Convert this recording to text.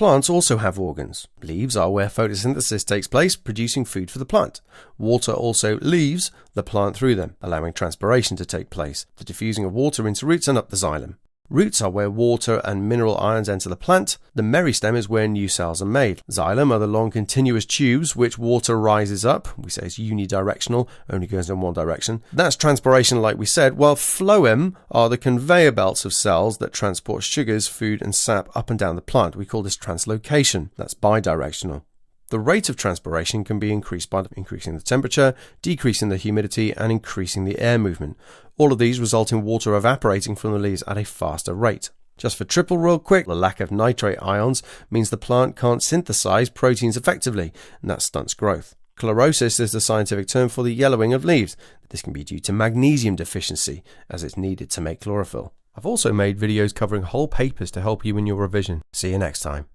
Plants also have organs. Leaves are where photosynthesis takes place, producing food for the plant. Water also leaves the plant through them, allowing transpiration to take place, the diffusing of water into roots and up the xylem. Roots are where water and mineral ions enter the plant. The meristem is where new cells are made. Xylem are the long continuous tubes which water rises up. We say it's unidirectional, only goes in one direction. That's transpiration like we said, while phloem are the conveyor belts of cells that transport sugars, food and sap up and down the plant. We call this translocation. That's bidirectional. The rate of transpiration can be increased by increasing the temperature, decreasing the humidity, and increasing the air movement. All of these result in water evaporating from the leaves at a faster rate. Just for triple real quick, the lack of nitrate ions means the plant can't synthesize proteins effectively, and that stunts growth. Chlorosis is the scientific term for the yellowing of leaves. This can be due to magnesium deficiency, as it's needed to make chlorophyll. I've also made videos covering whole papers to help you in your revision. See you next time.